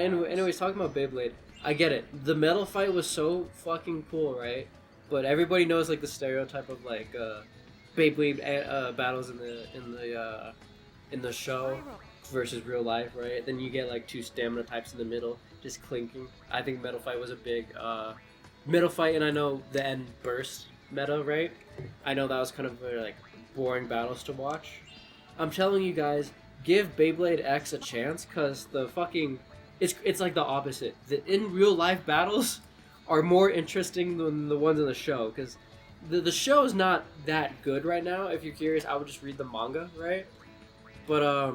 anyways, talking about Beyblade, I get it. The metal fight was so fucking cool, right? But everybody knows like the stereotype of like Beyblade battles in the show versus real life, right? Then you get like two stamina types in the middle, just clinking. I think metal fight was a big metal fight, and I know the end burst meta, right? I know that was kind of like boring battles to watch. I'm telling you guys, give Beyblade X a chance, cause the fucking it's like the opposite. The in real life battles are more interesting than the ones in the show, cause the show is not that good right now. If you're curious, I would just read the manga, right? But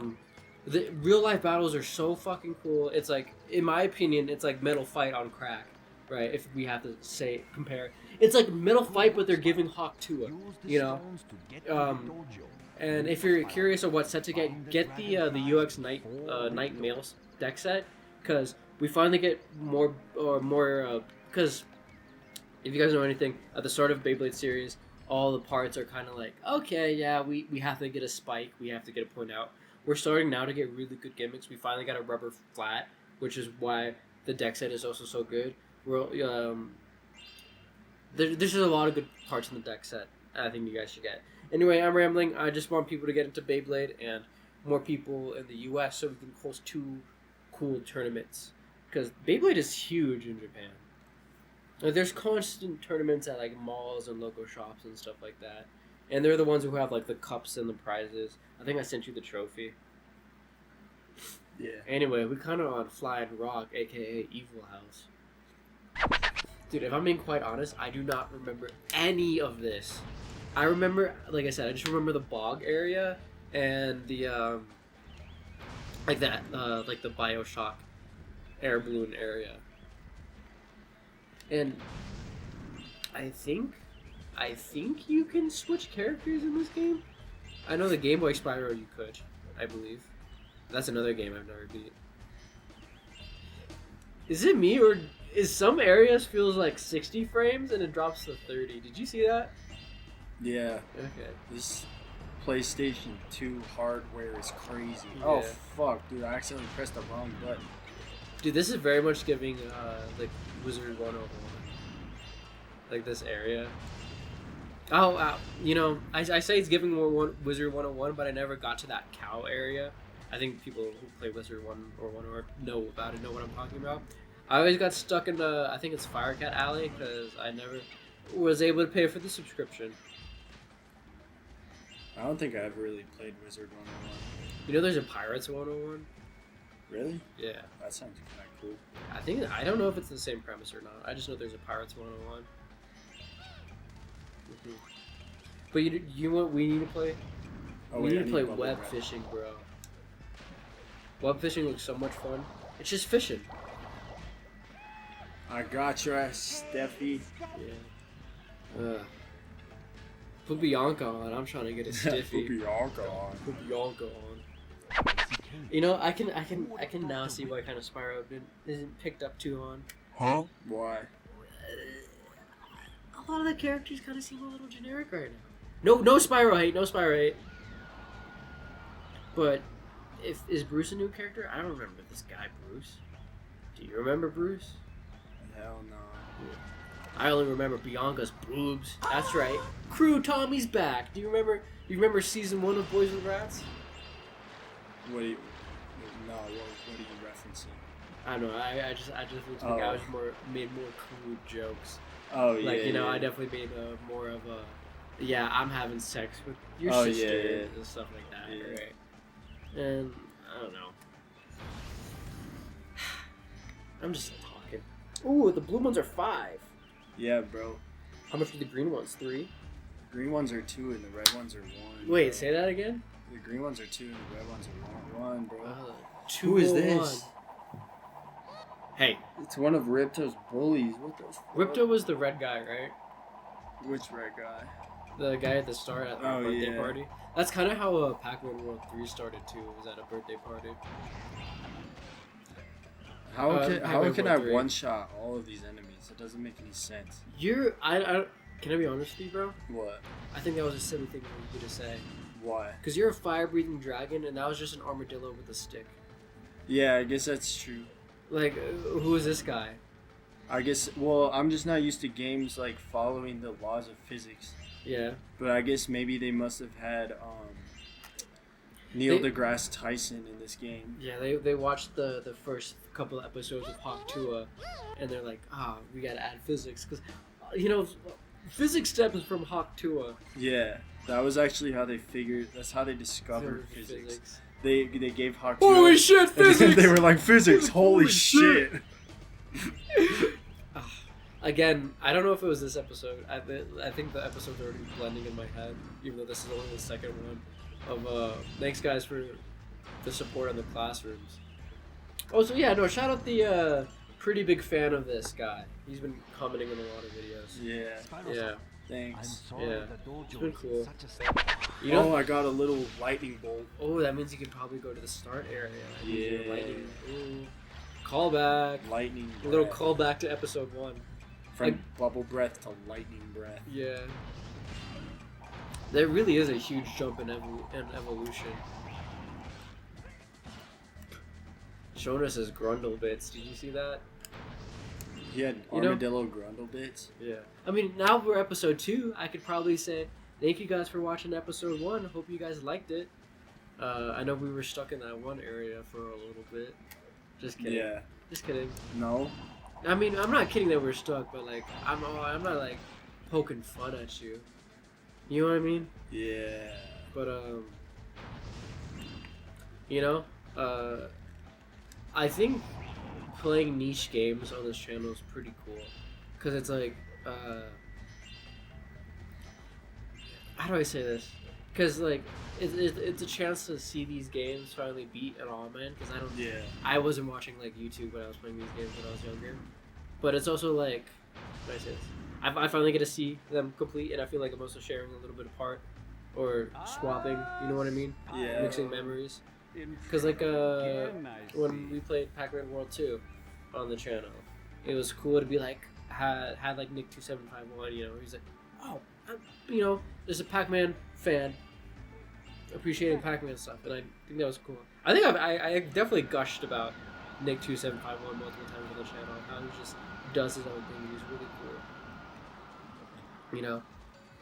the real life battles are so fucking cool. It's like, in my opinion, it's like Metal Fight on crack, right? If we have to say compare, it's like Metal Fight, but they're giving Hawk to it, you know. And if you're curious of what set to get the UX Night Mail deck set, because we finally get more because if you guys know anything, at the start of Beyblade series, all the parts are kind of like, okay, yeah, we have to get a spike, we have to get a point out. We're starting now to get really good gimmicks. We finally got a rubber flat, which is why the deck set is also so good. There's just a lot of good parts in the deck set I think you guys should get. Anyway, I'm rambling. I just want people to get into Beyblade and more people in the US so we can host 2 cool tournaments. Because Beyblade is huge in Japan. Like, there's constant tournaments at like malls and local shops and stuff like that. And they're the ones who have like the cups and the prizes. I think I sent you the trophy. Yeah. Anyway, we kind of on Flying Rock, aka Evil House. Dude, if I'm being quite honest, I do not remember any of this. I remember, like I said, I just remember the bog area and the like the Bioshock air balloon area. And I think you can switch characters in this game. I know the Game Boy Spyro you could, I believe. That's another game I've never beat. Is it me, or is some areas feels like 60 frames and it drops to 30? Did you see that? Yeah. Okay. This PlayStation 2 hardware is crazy. Yeah. Oh fuck, dude! I accidentally pressed the wrong button. Dude, this is very much giving like Wizard 101. Like this area. Oh, you know, I say it's giving more Wizard 101, but I never got to that cow area. I think people who play Wizard 1 or know about it know what I'm talking about. I always got stuck in the, I think it's Firecat Alley, because I never was able to pay for the subscription. I don't think I ever really played Wizard 101. You know there's a Pirates 101? Really? Yeah. That sounds kind of cool. I don't know if it's the same premise or not. I just know there's a Pirates 101. Mm-hmm. But we need to play? We need to play web fishing, bro. Web fishing looks so much fun. It's just fishing. I got your ass, Steffi. Yeah. Put Bianca on. I'm trying to get a stiffy. Put Bianca on. Put Bianca on. You know, I can now see why kind of Spyro isn't picked up too on. Huh? Why? A lot of the characters kind of seem a little generic right now. No Spyro hate. No Spyro hate. But is Bruce a new character? I don't remember this guy, Bruce. Do you remember Bruce? Hell no. I only remember Bianca's boobs. That's right. Crew Tommy's back. Do you remember? You remember season 1 of Boys with Rats? What are you referencing? I don't know. I just think I was made more crude jokes. Oh yeah. Like, you know, I definitely made more of a, yeah, I'm having sex with your sister and stuff like that. Yeah. Right. And I don't know. I'm just talking. Ooh, the blue ones are 5. Yeah, bro. How much are the green ones? 3? Green ones are 2 and the red ones are 1. Wait, bro. say that again? The green ones are 2 and the red ones are 1, bro. 2 Who is this? Hey. It's one of Ripto's bullies. What the fuck? Ripto was the red guy, right? Which red guy? The guy at the start at the birthday party. That's kind of how Pac-Man World 3 started too. It was at a birthday party. How can I one-shot all of these enemies? It doesn't make any sense. Can I be honest with you, bro? What? I think that was a silly thing for you to say. Why? Because you're a fire-breathing dragon, and that was just an armadillo with a stick. Yeah, I guess that's true. Like, who is this guy? I guess. Well, I'm just not used to games like following the laws of physics. Yeah. But I guess maybe they must have had Neil deGrasse Tyson in this game. Yeah, they watched the first couple episodes of Hawk Tuah, and they're like, we gotta add physics because, physics stems from Hawk Tuah. Yeah, that was actually how they figured. That's how they discovered physics. They gave Hawk Tuah. Holy shit, physics! They were like, physics. Holy shit. Again, I don't know if it was this episode. I think the episode's already blending in my head, even though this is only the second one. Thanks guys for the support on the classrooms. Oh, so yeah, no, shout out the pretty big fan of this guy. He's been commenting in a lot of videos. Yeah. Thanks. Yeah. It's been cool. I got a little lightning bolt. Oh, that means you can probably go to the start area. Yeah. Lightning. Ooh. Callback. Lightning. A little callback to episode 1. From bubble breath to lightning breath. Yeah. There really is a huge jump in evolution. Showing us his Grundle bits. Did you see that? He had armadillo Grundle bits. Yeah. I mean, now we're episode 2. I could probably say thank you guys for watching episode 1. Hope you guys liked it. I know we were stuck in that one area for a little bit. Just kidding. Yeah. Just kidding. No. I mean, I'm not kidding that we're stuck, but like, I'm not like poking fun at you. You know what I mean? Yeah. But I think playing niche games on this channel is pretty cool, cause it's like, how do I say this? Cause like, it's a chance to see these games finally beat an all man. Cause I wasn't watching like YouTube when I was playing these games when I was younger. But it's also like, how do I say this? I finally get to see them complete, and I feel like I'm also sharing a little bit apart, or swapping. You know what I mean? Yeah. Mixing memories. Cause like when we played Pac-Man World 2 on the channel, it was cool to be like had like Nick 2751. He's like, oh, there's a Pac-Man fan appreciating Pac-Man stuff, and I think that was cool. I think I definitely gushed about Nick 2751 multiple times on the channel. How he just does his own thing. He's really cool.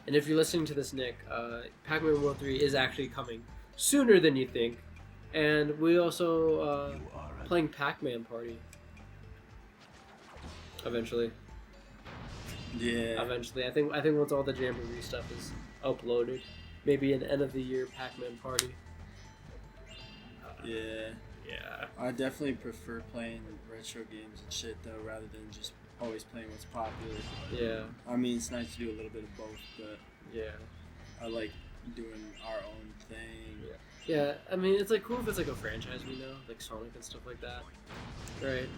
And if you're listening to this, Nick, Pac-Man World 3 is actually coming sooner than you think, and we also playing Pac-Man Party eventually. Yeah. Eventually, I think once all the Jamboree stuff is uploaded, maybe an end of the year Pac-Man Party. Yeah. I definitely prefer playing retro games and shit though, rather than just always playing what's popular. Yeah. I mean, it's nice to do a little bit of both, but yeah, I like doing our own thing. Yeah. I mean, it's like cool if it's like a franchise we know, like Sonic and stuff like that, right?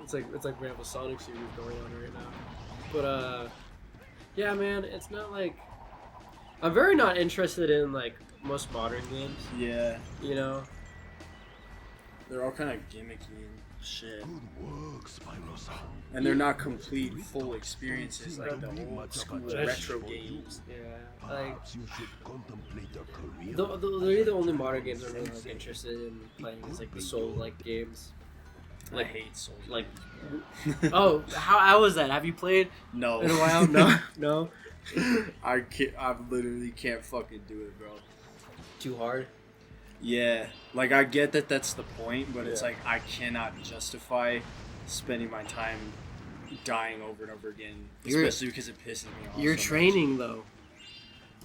It's like we have a Sonic series going on right now. But yeah, man, it's not like I'm very not interested in like most modern games. Yeah. They're all kind of gimmicky and shit. Good work, Spyro. And they're not complete, full experiences like the old school retro games. Yeah. Like, they're the only modern games I'm really like, interested in playing is like the Soul-like games. Like, I hate Soul. Like, oh, how was that? Have you played? No. In a while? No. I literally can't fucking do it, bro. Too hard. Yeah, like I get that that's the point, but it's like I cannot justify spending my time dying over and over again, especially because it pisses me off. You're training though.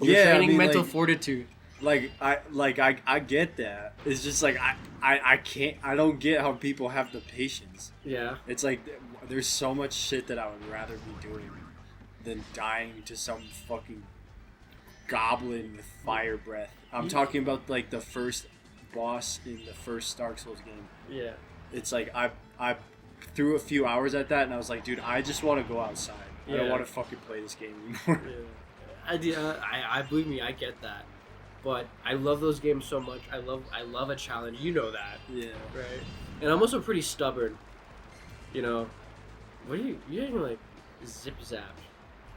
You're training mental fortitude. Like I get that. It's just like I don't get how people have the patience. Yeah. It's like there's so much shit that I would rather be doing than dying to some fucking goblin with fire breath. I'm talking about like the first boss in the first Dark Souls game. Yeah. It's like I threw a few hours at that and I was like, dude, I just want to go outside. I don't want to fucking play this game anymore. I believe me, I get that. But I love those games so much. I love a challenge. You know that. Yeah. Right. And I'm also pretty stubborn. What are you getting like zip zap,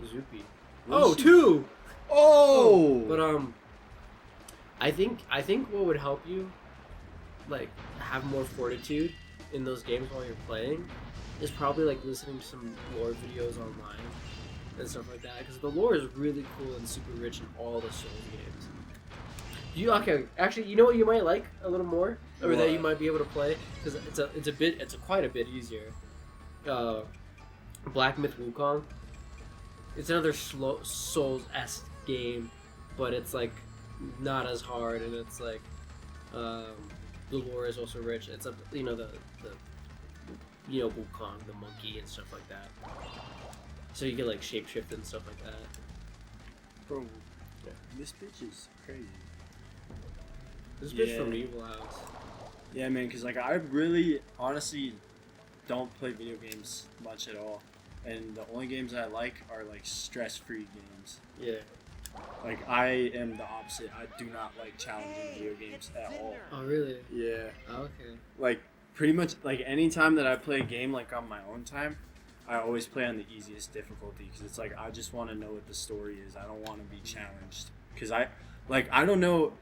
zoopy? Oh, 2. Oh. But I think what would help you, like, have more fortitude in those games while you're playing is probably like listening to some lore videos online and stuff like that, because the lore is really cool and super rich in all the Souls games. Okay, actually, you know what you might like a little more, or what? that you might be able to play, because it's quite a bit easier. Black Myth Wukong. It's another Souls-esque game, but it's like not as hard, and it's like the lore is also rich. It's the Wukong, the monkey and stuff like that. So you get like shapeshift and stuff like that. Bro, this bitch is crazy. This bitch from Evil House. Yeah, man, because like I really, honestly, don't play video games much at all, and the only games I like are like stress-free games. Yeah. Like I am the opposite. I do not like challenging video games at all. Oh really? Yeah. Oh, okay. Like pretty much like any time that I play a game like on my own time, I always play on the easiest difficulty because it's like I just want to know what the story is. I don't want to be challenged because I don't know.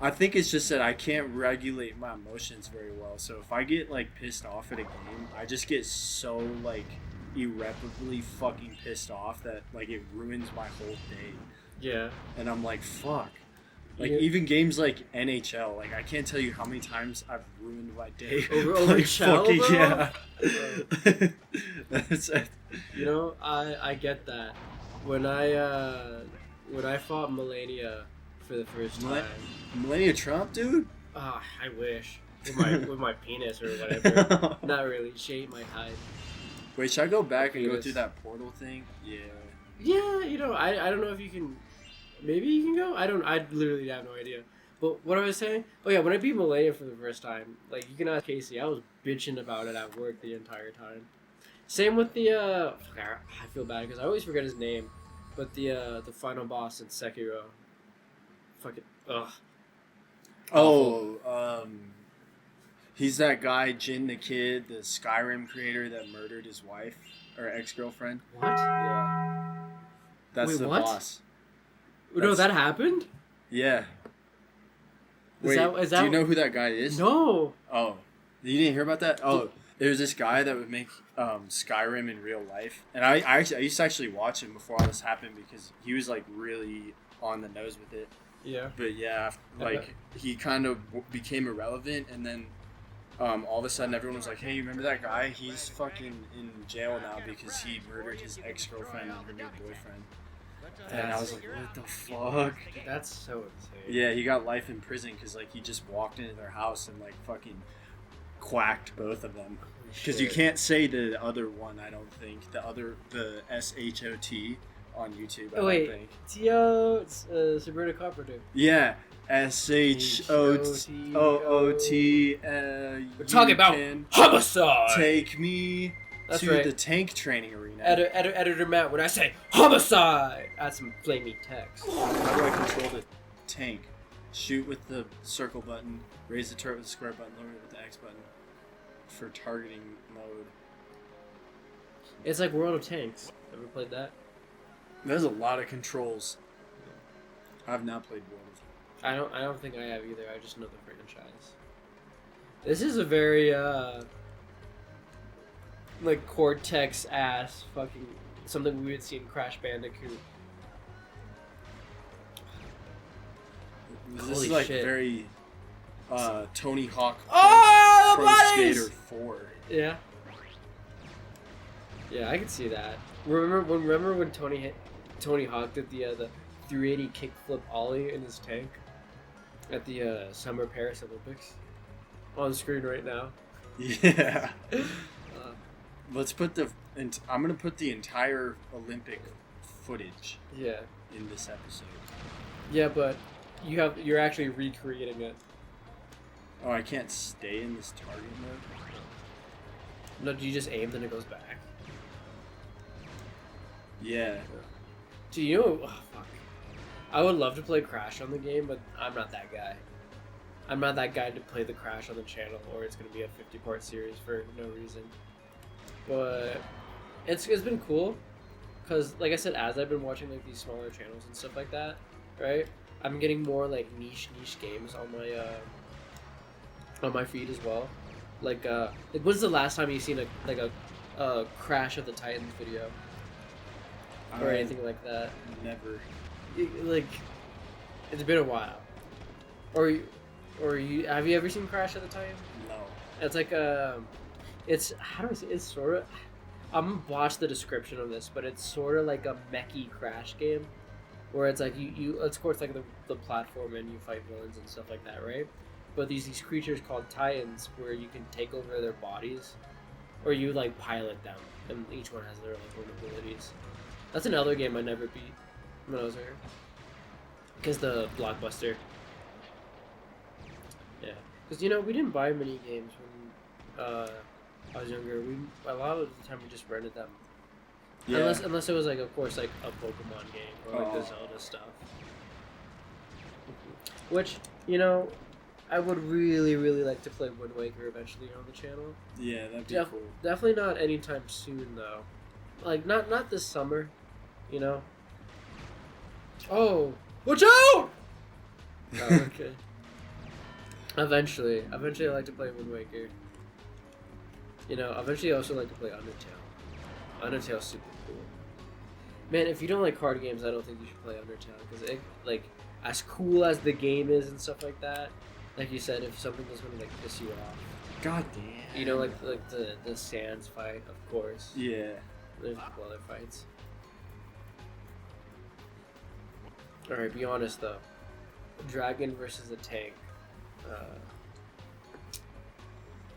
I think it's just that I can't regulate my emotions very well. So if I get like pissed off at a game, I just get so like irreparably fucking pissed off that like it ruins my whole day. Yeah. And I'm like, fuck. Like even games like NHL, like I can't tell you how many times I've ruined my day. Over like, Chell, fucking, bro? yeah. That's it. You know, I get that. When I fought Melania for the first time. Melania Trump, dude? I wish. With my penis or whatever. Not really. She ate my hide. Wait, should I go back and go through that portal thing? Yeah. Yeah, you know, I don't know if you can. Maybe you can go? I literally have no idea. But what I was saying? Oh yeah, when I beat Melania for the first time, like you can ask Casey, I was bitching about it at work the entire time. Same with the I feel bad because I always forget his name, but the final boss in Sekiro. Fucking ugh. Oh, he's that guy, Jin the Kid, the Skyrim creator that murdered his wife or ex-girlfriend. What? Yeah. That's Wait, the what? boss. No, that happened? Yeah. Is Wait, that do you know who that guy is? No. Oh, you didn't hear about that? Oh, there's this guy that would make Skyrim in real life, and I used to actually watch him before all this happened because he was like really on the nose with it. Yeah. But yeah, like he kind of became irrelevant, and then all of a sudden everyone was like, "Hey, you remember that guy? He's fucking in jail now because he murdered his ex-girlfriend and her new boyfriend." And I was like, "What the fuck?" That's so insane. Yeah, he got life in prison because like he just walked into their house and like fucking quacked both of them. Because you can't say the other one, I don't think. The SHOT on YouTube, I don't think. Sabrina Carpenter. Yeah, SHOOT. We're talking about homicide! Take me That's to right. the tank training arena. Editor Matt, when I say homicide, add some flamey text. How do I control the tank? Shoot with the circle button, raise the turret with the square button, lower it with the X button. For targeting mode. It's like World of Tanks. Ever played that? There's a lot of controls. I've not played World of Tanks. I don't think I have either. I just know the franchise. This is a very like Cortex ass fucking something we would see in Crash Bandicoot. This Holy is like shit. very Tony Hawk Pro Skater 4. Yeah. Yeah, I can see that. Remember when Tony Hawk did the 380 kickflip ollie in his tank at the Summer Paris Olympics? On screen right now. Yeah. Let's put I'm gonna put the entire Olympic footage. Yeah. In this episode. Yeah, but you're actually recreating it. Oh, I can't stay in this target mode? No, do you just aim, then it goes back? Yeah. Do you know... Oh, fuck. I would love to play Crash on the game, but I'm not that guy. I'm not that guy to play the Crash on the channel, or it's going to be a 50-part series for no reason. But it's been cool, because, like I said, as I've been watching like these smaller channels and stuff like that, right? I'm getting more like niche games on my feed as well. Like when's the last time you seen a Crash of the Titans video or anything like that? Never. Like, it's been a while. Or you have you ever seen Crash of the Titans? No. It's like it's how do I say? It's sort of. I'm gonna watch the description of this, but it's sort of like a mechy Crash game, where it's like you of course like the platform and you fight villains and stuff like that, right? But these creatures called Titans, where you can take over their bodies, or you like pilot them, and each one has their own abilities. That's another game I never beat when I was there, because the Blockbuster. Yeah, because we didn't buy many games when I was younger. A lot of the time we just rented them. Yeah. Unless it was like, of course, like a Pokemon game or like the Zelda stuff. Which, I would really, really like to play Wind Waker eventually on the channel. Yeah, that'd be cool. Definitely not anytime soon though. Like not this summer, Oh, watch out! Oh, okay. Eventually, I like to play Wind Waker. Eventually I also like to play Undertale. Undertale's super cool. Man, if you don't like card games, I don't think you should play Undertale, because it, like, as cool as the game is and stuff like that, like you said, if something was going to, like, piss you off. God damn. Like the Sands fight, of course. Yeah. There's a couple other fights. Alright, be honest, though. Dragon versus a tank.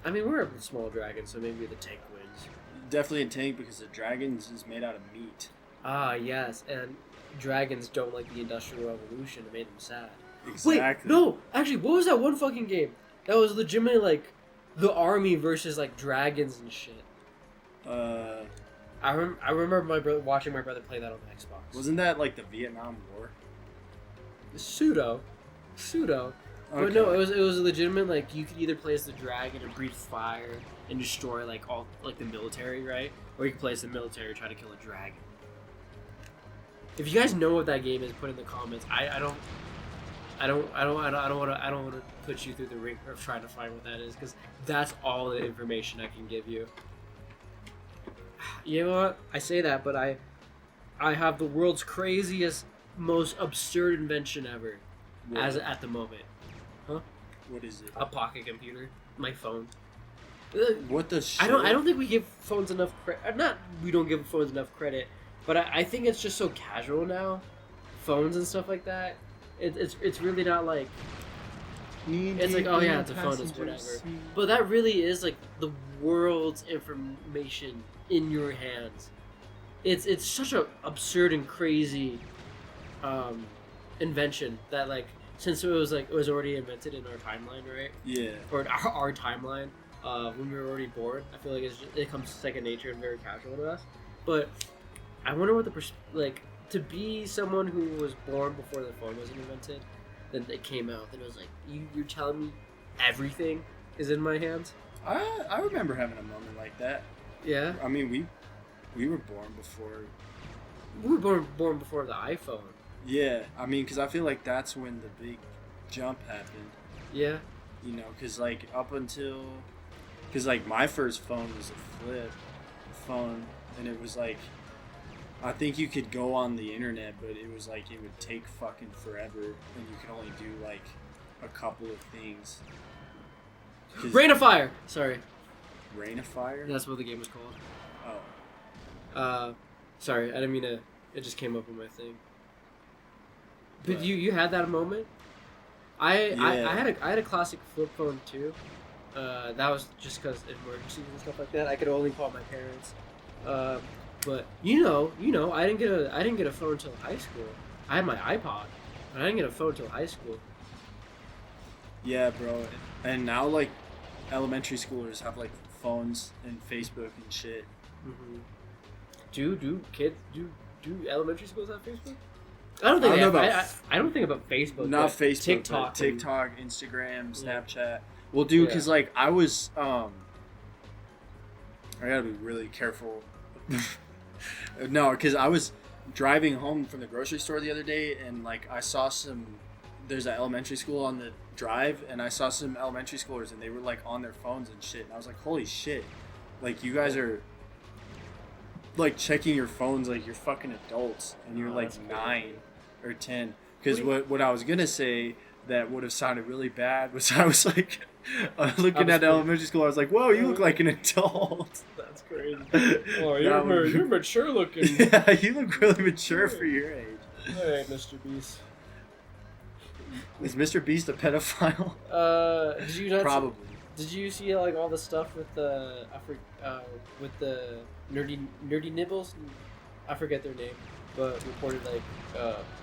I mean, we're a small dragon, so maybe the tank wins. Definitely a tank, because the dragons is made out of meat. Ah, yes, and dragons don't like the Industrial Revolution. It made them sad. Exactly. Wait, no! Actually, what was that one fucking game? That was legitimately, like, the army versus, like, dragons and shit. I remember watching my brother play that on the Xbox. Wasn't that, like, the Vietnam War? Pseudo. Okay. But no, it was legitimate. Like, you could either play as the dragon and breathe fire and destroy like all like the military, right? Or you could play as the military try to kill a dragon. If you guys know what that game is, put in the comments. I don't want to put you through the ringer of trying to find what that is, because that's all the information I can give you. You know what? I say that, but I have the world's craziest, most absurd invention ever, at the moment. Huh? What is it? A pocket computer. My phone. What the shit? I don't think we give phones enough credit. Not we don't give phones enough credit, but I think it's just so casual now. Phones and stuff like that. It's really not like. It's like, oh yeah, it's a phone, it's whatever. But that really is like the world's information in your hands. It's such a absurd and crazy invention that, like, since it was already invented in our timeline, right? Yeah. Or our timeline, when we were already born, I feel like it comes second nature and very casual to us. But I wonder what to be someone who was born before the phone was invented, then it came out, then it was like, you're telling me everything is in my hands? I remember having a moment like that. Yeah. I mean, we were born before. We were born before the iPhone. Yeah, I mean, because I feel like that's when the big jump happened. Yeah. Because, like, because, like, my first phone was a flip phone, and it was, like, I think you could go on the internet, but it was, like, it would take fucking forever, and you could only do, like, a couple of things. Rain of Fire! Sorry. Rain of Fire? That's what the game was called. Oh. Sorry, I didn't mean to, it just came up on my thing. But you had that moment? I had a classic flip phone too. That was just because emergencies and stuff like that. I could only call my parents. But I didn't get a phone until high school. I had my iPod, but I didn't get a phone until high school. Yeah, bro. And now, like, elementary schoolers have, like, phones and Facebook and shit. Mm-hmm. Do elementary schools have Facebook? I don't think about Facebook. Not Facebook. TikTok, Instagram, Snapchat. Well, dude, because like I was, I gotta be really careful. No, because I was driving home from the grocery store the other day, and like I saw some there's an elementary school on the drive, and I saw some elementary schoolers, and they were like on their phones and shit. And I was like, holy shit, like you guys are like checking your phones like you're fucking adults, and you're like 9 or 10. Because what I was gonna say that would have sounded really bad was I was like looking at elementary school. I was like, whoa, you look like an adult. That's crazy. Oh, you're mature looking. Yeah, you look really mature for your age. Hey, Mr. Beast. Is Mr. Beast a pedophile? Did you not Probably. Did you see like all the stuff with the with the nerdy nibbles? I forget their name, but reported like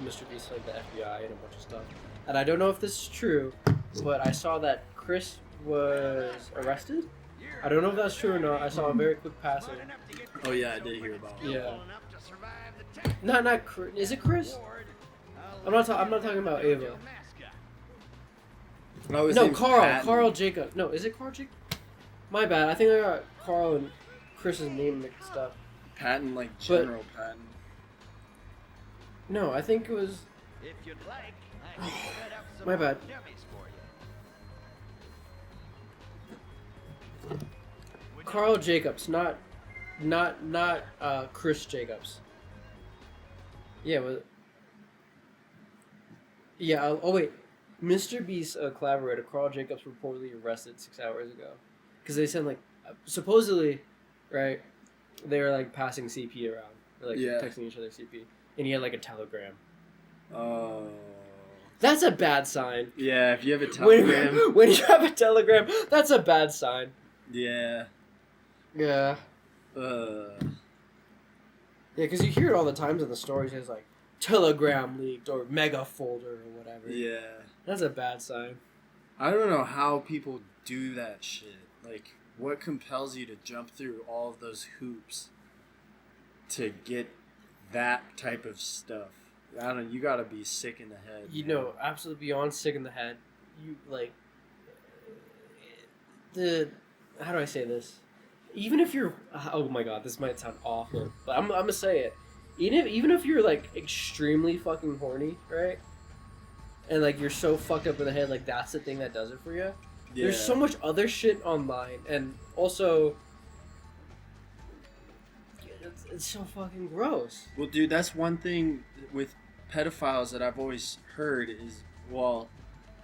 Mr. Beast like the FBI and a bunch of stuff. And I don't know if this is true, but I saw that Chris was arrested. I don't know if that's true or not. I saw a very quick passing. Oh yeah, I did hear about it. Yeah. Not Chris. Is it Chris? I'm not talking about Ava. No, Carl. Patton. Carl Jacob. No, is it Carl Jacob? My bad. I think I got Carl and Chris's name mixed up. Patton, like General Patton. No, I think it was. If you'd like, I can set up some My bad. dummies for you. Carl Jacobs, not Chris Jacobs. Yeah, oh wait. Mr. Beast's collaborator, Carl Jacobs, reportedly arrested 6 hours ago. Because they sent, like, supposedly, right, they were, like, passing CP around. Or, like, texting each other CP. And he had, like, a telegram. Oh. That's a bad sign. Yeah, if you have a telegram. When you have a telegram, that's a bad sign. Yeah. Yeah. Yeah, because you hear it all the times in the stories. It's like, telegram leaked or mega folder or whatever. Yeah. That's a bad sign. I don't know how people do that shit. Like, what compels you to jump through all of those hoops to get that type of stuff? I don't know, you gotta be sick in the head. You know, absolutely beyond sick in the head. You, like, how do I say this? Even if you're, oh my god, this might sound awful, but I'm gonna say it. Even if you're, like, extremely fucking horny, right? And, like, you're so fucked up in the head, like, that's the thing that does it for you. Yeah. There's so much other shit online, and also, it's so fucking gross. Well, dude, that's one thing with pedophiles that I've always heard is, well,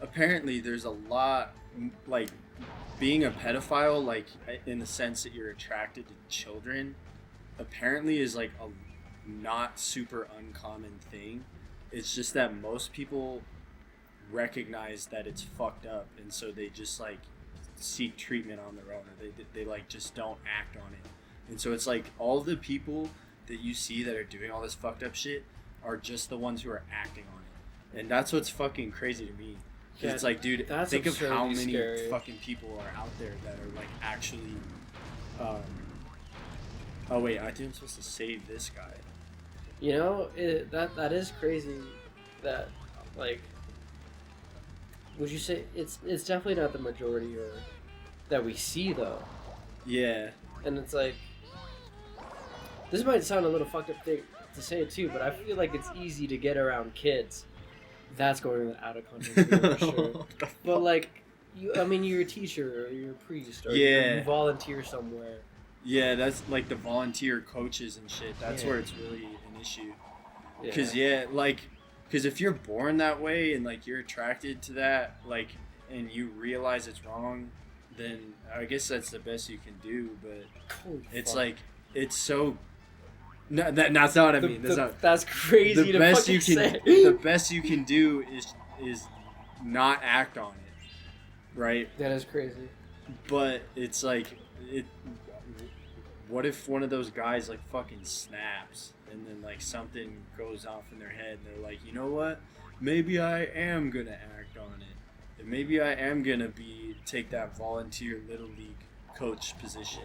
apparently there's a lot, like, being a pedophile, like, in the sense that you're attracted to children, apparently is, like, a not super uncommon thing. It's just that most people recognize that it's fucked up, and so they just, like, seek treatment on their own, or they like just don't act on it. And so it's like all the people that you see that are doing all this fucked up shit are just the ones who are acting on it. And that's what's fucking crazy to me. Because it's like, dude, think of how many scary fucking people are out there that are, like, actually oh wait, I think I'm supposed to save this guy. You know, that is crazy. That, like, would you say it's definitely not the majority or that we see though? Yeah. And it's like, this might sound a little fucked up thing to say it too, but I feel like it's easy to get around kids. That's going out of context for sure. But like, you're a teacher or you're a priest or you volunteer somewhere. Yeah, that's like the volunteer coaches and shit. That's where it's really an issue. Because because if you're born that way and, like, you're attracted to that, like, and you realize it's wrong, then I guess that's the best you can do. But it's like, it's so. No, that's not what I mean. That's crazy to fucking say. The best you can do is not act on it, right? That is crazy. But it's like, what if one of those guys, like, fucking snaps and then, like, something goes off in their head and they're like, you know what? Maybe I am gonna act on it. And maybe I am gonna take that volunteer little league coach position.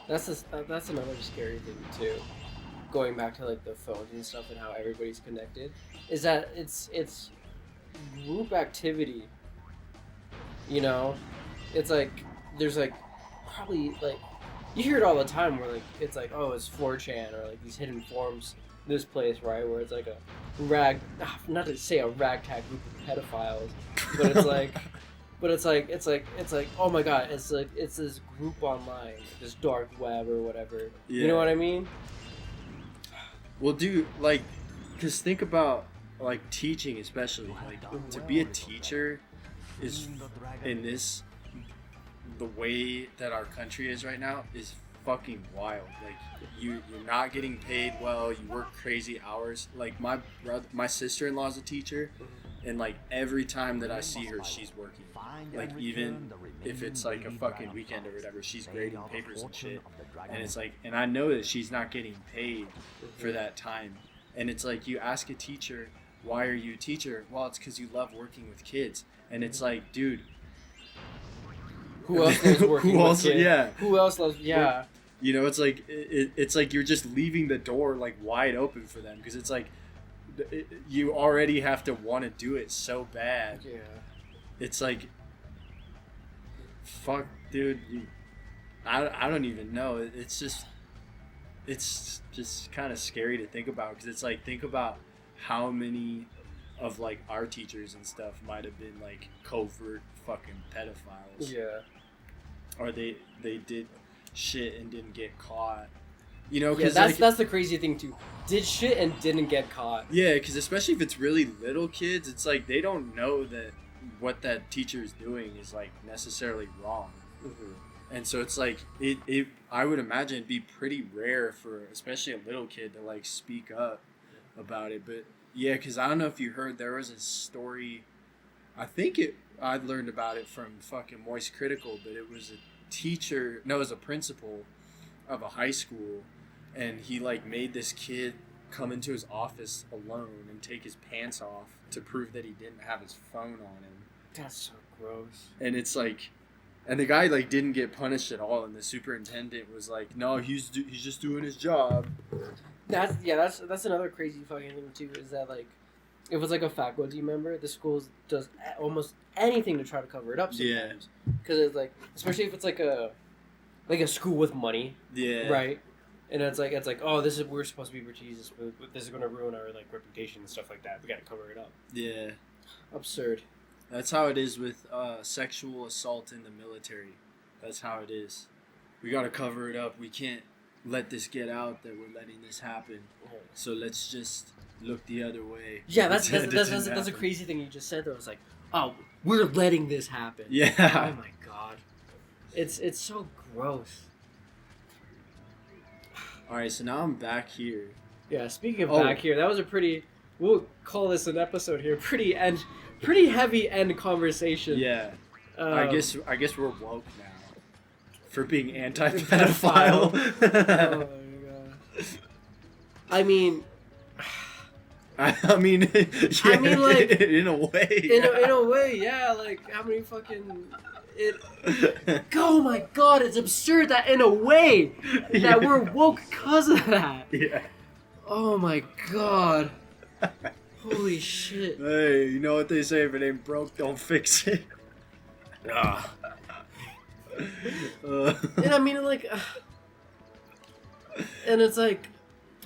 That's another scary thing too. Going back to, like, the phones and stuff and how everybody's connected, is that it's group activity. You know, it's like there's, like, probably, like, you hear it all the time where like it's like, oh, it's 4chan or like these hidden forums, this place, right, where it's like a not to say a ragtag group of pedophiles, but it's like. But it's like, oh my god, it's this group online, this dark web or whatever. Yeah. You know what I mean? Well, dude, like, cause think about like teaching, especially like to be a teacher is in the way that our country is right now is fucking wild. Like you're not getting paid well. You work crazy hours. Like my sister-in-law is a teacher. And like every time that I see her, she's working. Like even if it's like a fucking weekend or whatever, she's grading papers and shit. And it's like, and I know that she's not getting paid for that time. And it's like, you ask a teacher, why are you a teacher? Well, it's because you love working with kids. And it's like, dude, who else loves working with kids? Yeah. Who else loves? Yeah. You know, it's like it's like you're just leaving the door like wide open for them because it's like. You already have to want to do it so bad. Yeah. It's like, fuck, dude. I don't even know. It's just kind of scary to think about because it's like, think about how many of like our teachers and stuff might have been like covert fucking pedophiles. Yeah. Or they did shit and didn't get caught. You know, yeah, that's the crazy thing too. Did shit and didn't get caught. Yeah, because especially if it's really little kids, it's like they don't know that what that teacher is doing is like necessarily wrong. Mm-hmm. And so it's like it. I would imagine it'd be pretty rare for especially a little kid to like speak up about it. But yeah, because I don't know if you heard, there was a story. I'd learned about it from fucking Moist Critical, but it was it was a principal of a high school. And he like made this kid come into his office alone and take his pants off to prove that he didn't have his phone on him. That's so gross. And it's like, and the guy like didn't get punished at all. And the superintendent was like, "No, he's just doing his job." That's another crazy fucking thing too. Is that like, if it was like a faculty member, the school does almost anything to try to cover it up sometimes. Because it's like, especially if it's like a school with money. Yeah. Right. And it's like, oh, we're supposed to be prestigious, but this is going to ruin our like reputation and stuff like that. We got to cover it up. Yeah. Absurd. That's how it is with sexual assault in the military. That's how it is. We got to cover it up. We can't let this get out that we're letting this happen. So let's just look the other way. Yeah, that's a crazy thing you just said though. It's like, oh, we're letting this happen. Yeah. Oh my god. It's so gross. All right, so now I'm back here. Yeah, speaking of back here, that was a pretty. We'll call this an episode here. Pretty heavy end conversation. Yeah, I guess we're woke now for being anti-pedophile. Oh my god. I mean, like in a way. In a way, yeah. Like how many fucking. Oh my god, it's absurd that in a way that we're woke because of that. Yeah. Oh my god. Holy shit. Hey, you know what they say, if it ain't broke, don't fix it. And I mean, like, and it's like,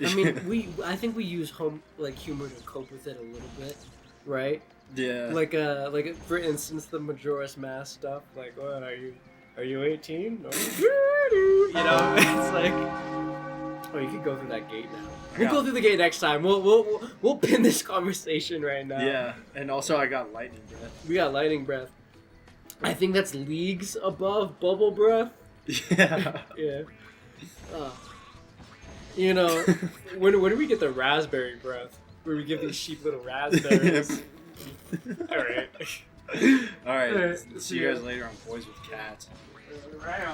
I mean, I think we use humor to cope with it a little bit, right? Yeah. Like for instance, the Majora's Mask stuff. Like, what are you 18? No. You know, it's like, oh, you could go through that gate now. We'll go through the gate next time. We'll pin this conversation right now. Yeah, and also I got lightning breath. We got lightning breath. I think that's leagues above bubble breath. Yeah. Yeah. You know, when do we get the raspberry breath? Where we give these sheep little raspberries. All right. See you guys later on Boys with Cats. Right.